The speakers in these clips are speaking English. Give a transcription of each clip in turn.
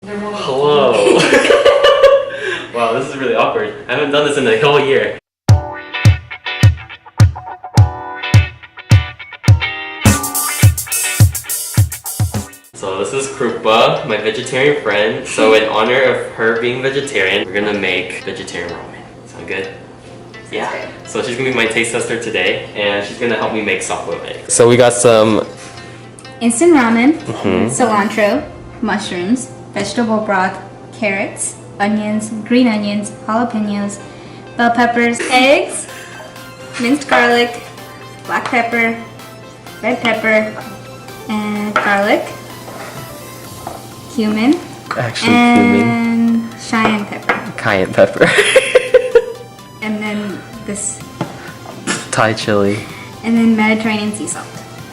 Hello. Wow, this is really awkward. I haven't done this in a whole year. So this is Krupa, my vegetarian friend. So in honor of her being vegetarian, we're gonna make vegetarian ramen. Sound good? Yeah. So she's gonna be my taste tester today, and she's gonna help me make soft-boiled eggs. So we got some instant ramen, cilantro, mushrooms, vegetable broth, carrots, onions, green onions, jalapenos, bell peppers, eggs, minced garlic, black pepper, red pepper, and garlic, cumin, cumin. Cheyenne pepper. Cayenne pepper. And then this Thai chili. And then Mediterranean sea salt.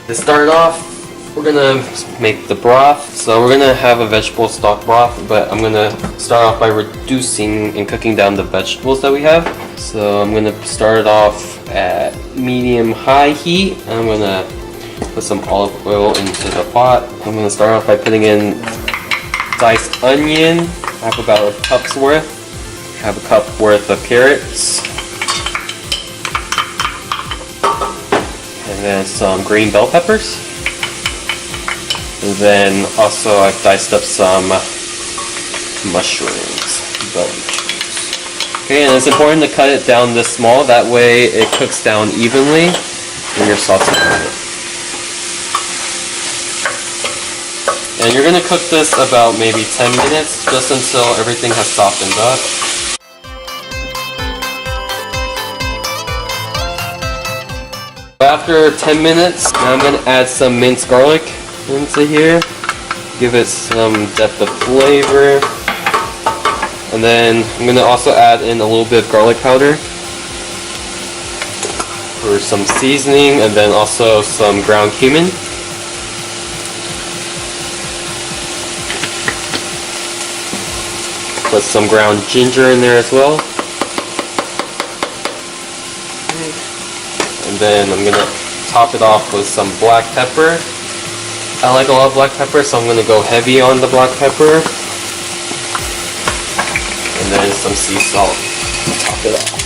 To start off, we're gonna make the broth. So we're gonna have a vegetable stock broth, but I'm gonna start off by reducing and cooking down the vegetables that we have. So I'm gonna start it off at medium-high heat, and I'm gonna put some olive oil into the pot. I'm gonna start off by putting in diced onion. I have about a cup's worth. I have a cup worth of carrots. And then some green bell peppers. And then also I've diced up some mushrooms. Okay, and it's important to cut it down this small, that way it cooks down evenly when you're sauteing it. And you're going to cook this about maybe 10 minutes, just until everything has softened up. After 10 minutes, now I'm going to add some minced garlic into here. Give it some depth of flavor. And then I'm going to also add in a little bit of garlic powder for some seasoning, and then also some ground cumin. Put some ground ginger in there as well. And then I'm gonna top it off with some black pepper. I like a lot of black pepper, so I'm gonna go heavy on the black pepper. And then some sea salt to top it off.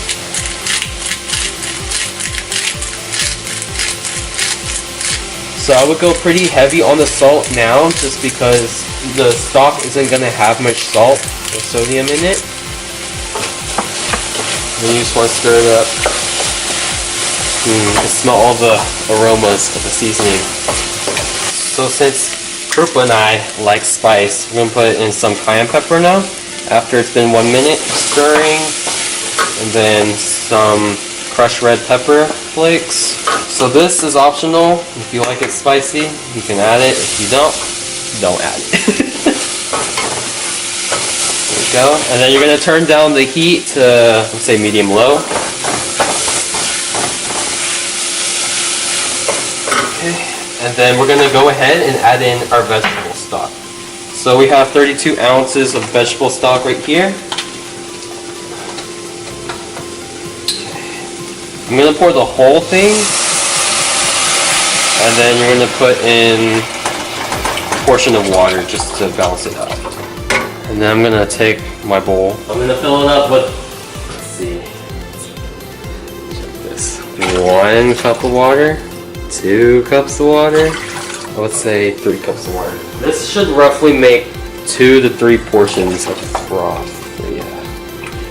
So I would go pretty heavy on the salt now, just because the stock isn't gonna have much salt or sodium in it. Then you just want to stir it up. You can smell all the aromas of the seasoning. So since Krupa and I like spice, we're going to put in some cayenne pepper now. After it's been 1 minute stirring. And then some crushed red pepper flakes. So this is optional. If you like it spicy, you can add it. If you don't add it. There we go. And then you're going to turn down the heat to, let's say, medium-low. And then we're going to go ahead and add in our vegetable stock. So we have 32 ounces of vegetable stock right here. I'm going to pour the whole thing. And then you're going to put in a portion of water just to balance it out. And then I'm going to take my bowl. I'm going to fill it up with, let's see, check this. 1 cup of water. 2 cups of water. I would say 3 cups of water. This should roughly make 2 to 3 portions of broth. So yeah.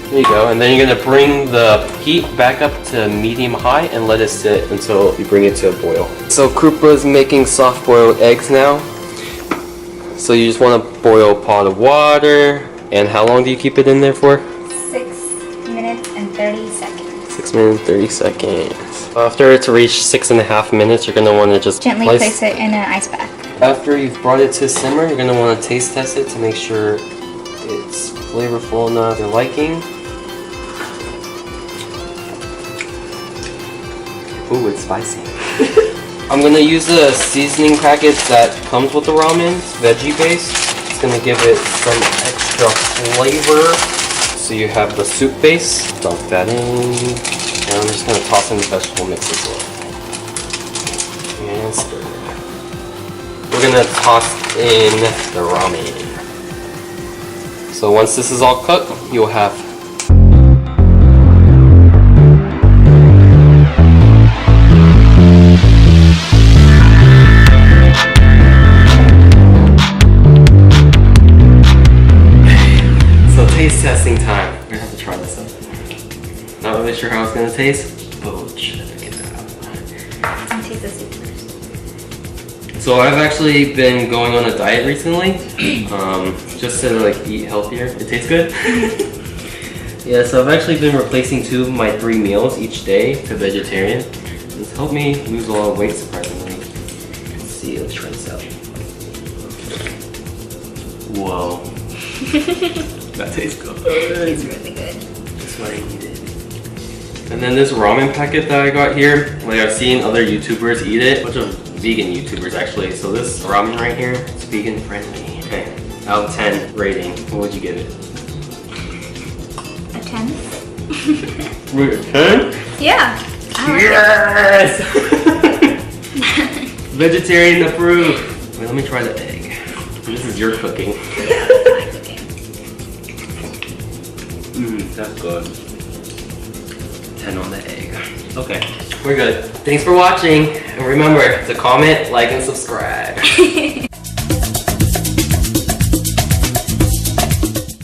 There you go. And then you're going to bring the heat back up to medium-high and let it sit until you bring it to a boil. So Krupa is making soft-boiled eggs now. So you just want to boil a pot of water. And how long do you keep it in there for? 6 minutes and 30 seconds. 6 minutes and 30 seconds. After it's reached 6.5 minutes, you're going to want to just gently place it in an ice bath. After you've brought it to simmer, you're going to want to taste test it to make sure it's flavorful enough to your liking. Ooh, it's spicy. I'm going to use the seasoning packet that comes with the ramen. It's veggie based. It's going to give it some extra flavor. So you have the soup base. Dump that in. And I'm just going to toss in the vegetable mix as well. And stir. We're going to toss in the ramen. So once this is all cooked, you'll have taste testing time. We're gonna have to try this out. Not really sure how it's gonna taste, but we'll check it out. I'll taste the soup first. So I've actually been going on a diet recently, just to like eat healthier. It tastes good. Yeah, so I've actually been replacing 2 of my 3 meals each day to vegetarian. It's helped me lose a lot of weight surprisingly. Let's see, let's try this out. Whoa. That tastes good. It's really good. That's what I needed. And then this ramen packet that I got here, like I've seen other YouTubers eat it. A bunch of vegan YouTubers actually. So this ramen right here, it's vegan friendly. Okay, out of 10 rating, what would you give it? A 10? Wait, a 10? Yeah. Yes! Vegetarian approved. Wait, let me try the egg. This is your cooking. Yeah, that's my cooking. That's good. 10 on the egg. Okay, we're good. Thanks for watching. And remember to comment, like, and subscribe.